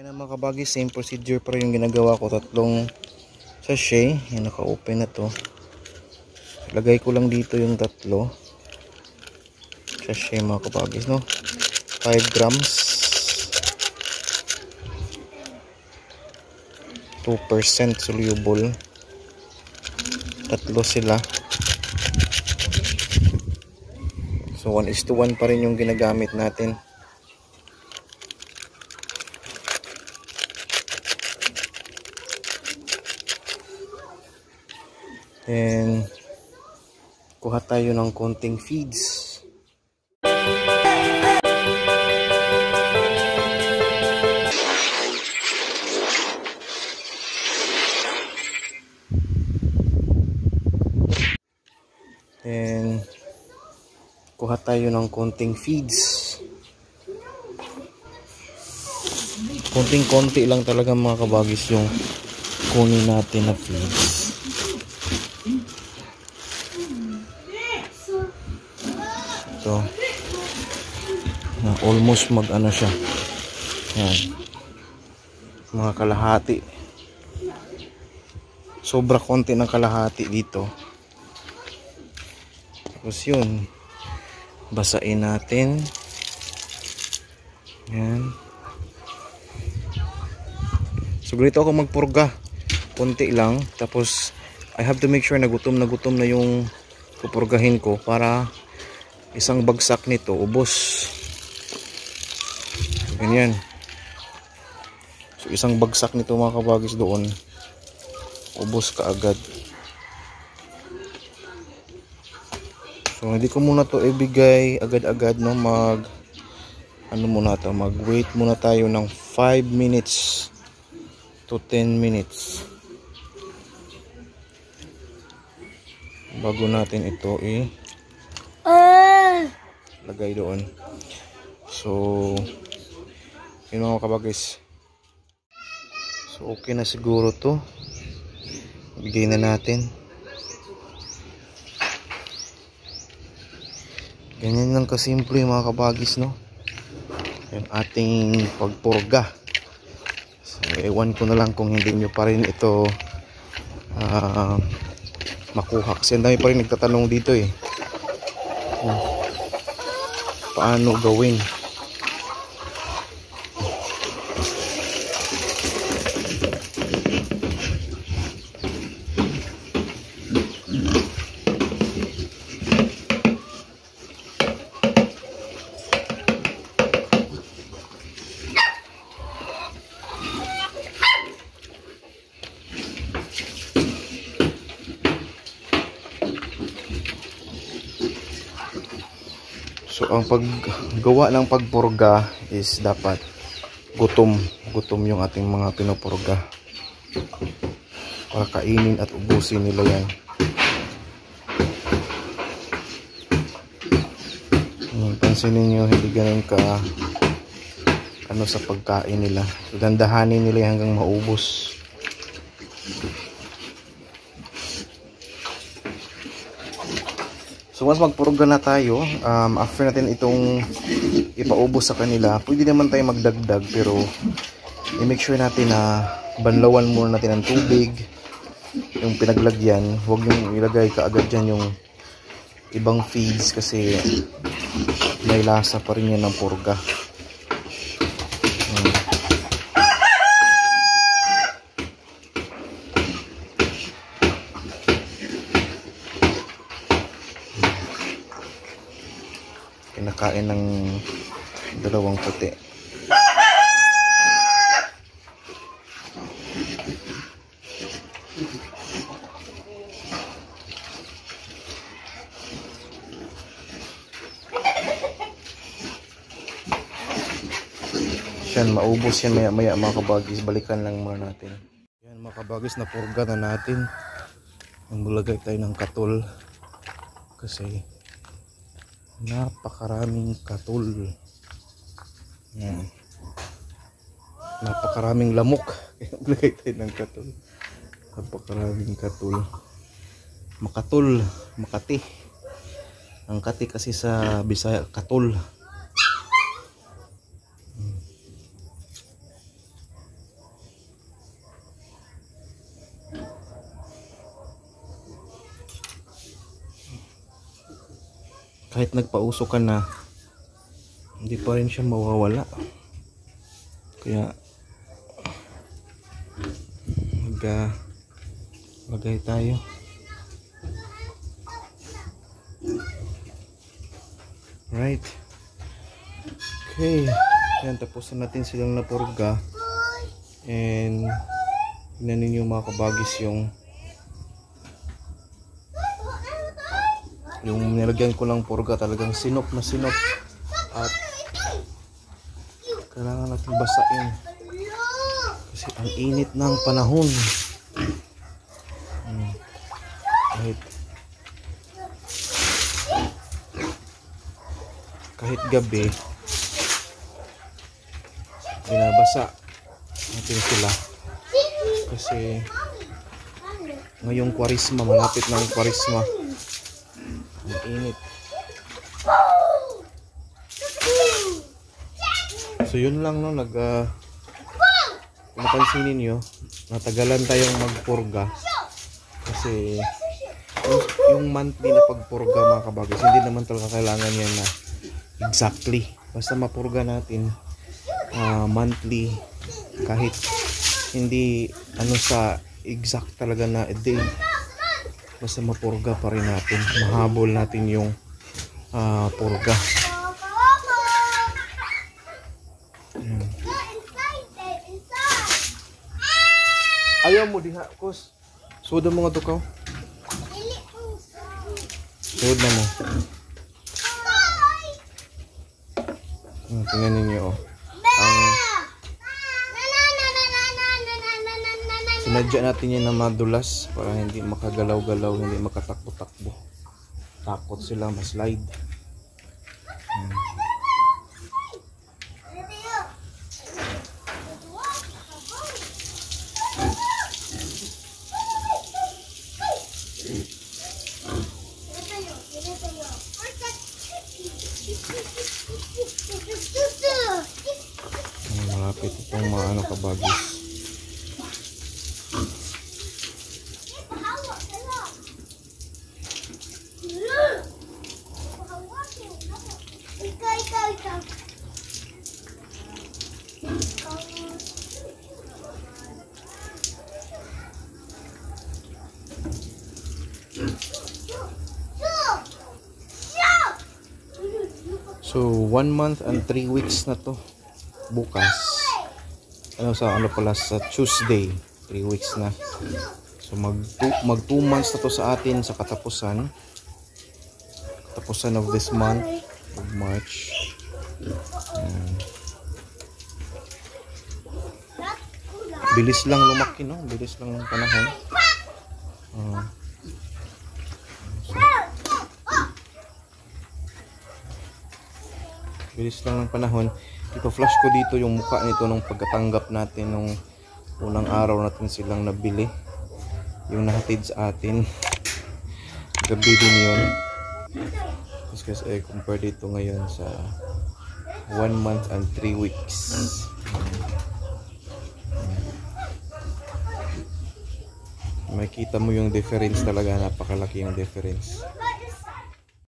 Kaya na mga kabagi, same procedure pa rin yung ginagawa ko. Tatlong sachet, yung naka-open na to. Lagay ko lang dito yung tatlo sachet mga kabagi, no? 5 grams, 2% soluble, tatlo sila. So 1:1 pa rin yung ginagamit natin. Then kuha tayo ng konting feeds. Then kuha tayo ng konting feeds. Konting-konti lang talaga mga kabagis yung kunin natin na feeds. So, almost mag-ano siya. Yan. Mga kalahati. Sobra konti ng kalahati dito. Tapos yun. Basain natin. Yan. So, ganito ako magpurga. Konti lang. Tapos, I have to make sure na gutom na yung pupurgahin ko para isang bagsak nito ubos. Ganyan. So isang bagsak nito mga kabagis doon ubos ka agad. So hindi ko muna to ibigay agad-agad, no? Mag wait muna tayo ng 5 minutes to 10 minutes bago natin ito lagay doon. So yun mga kabagis. So okay na siguro to. Bigay na natin. Ganyan lang kasimple mga kabagis, no? Yung ating pagpurga. So ewan ko na lang kung hindi nyo pa rin ito makuha. Kasi ang dami pa rin nagtatanong dito paano gawin. So ang paggawa ng pagpurga is dapat gutom yung ating mga pinupurga para kainin at ubusin nila yan. Pansinin nyo, hindi ganun ka sa pagkain nila. So dandahanin nila hanggang maubos. So once magpurga na tayo, after natin itong ipaubos sa kanila, pwede naman tayo magdagdag, pero i-make sure natin na banlawan muna natin ng tubig yung pinaglagyan. Huwag yung ilagay kaagad dyan yung ibang feeds kasi may lasa pa rin yan ng purga. Kinakain ng dalawang puti. Yan, maubos yan maya mga kabagis. Balikan lang muna natin. Yan mga kabagis, napurga na natin. Maglagay tayo ng katol kasi napakaraming katol. Yan. Napakaraming lamok. Maglagay tayo ng katol. Napakaraming katol. Makatol, Makati. Ang kati kasi sa Bisaya katol. kahit nagpauso ka na, hindi pa rin siya mawawala. Kaya lagay tayo. Right. Okay. Yan, tapos na natin silang napurga. And tignan ninyo mga kabagis yung nilagyan ko lang purga, talagang sinop na sinop. At kailangan natin basain kasi ang init ng panahon. Kahit gabi binabasa natin sila kasi ngayong kwarisma, malapit na ang kwarisma, ang init. So yun lang, no, kung napansinin nyo, natagalan tayong magpurga kasi yung monthly na pagpurga mga kabagis, hindi naman talaga kailangan yan na exactly, basta mapurga natin monthly, kahit hindi sa exact talaga na day, basta mapurga pa rin natin, mahabol natin yung purga. Ayaw mo diha, kus. Suod mo nga tukaw. Suod na mo. Tingnan ninyo, oh. Sinadya natin yan na madulas para hindi makagalaw-galaw, hindi makatakbo-takbo. Takot sila ma-slide. Malapit itong mga kabagis. So 1 month and 3 weeks na to bukas. Sa Tuesday, 3 weeks na. So mag 2 months na to sa atin sa katapusan of this month of March. Bilis lang lumaki, no? Bilis lang ng panahon. Bilis lang ng panahon. Ipa-flash ko dito yung mukha nito nung pagkatanggap natin nung unang araw natin silang nabili. Yung nahatid sa atin. Gabi din yun. Kasi compare dito ngayon sa 1 month and 3 weeks. Makita mo yung difference talaga, napakalaki yung difference.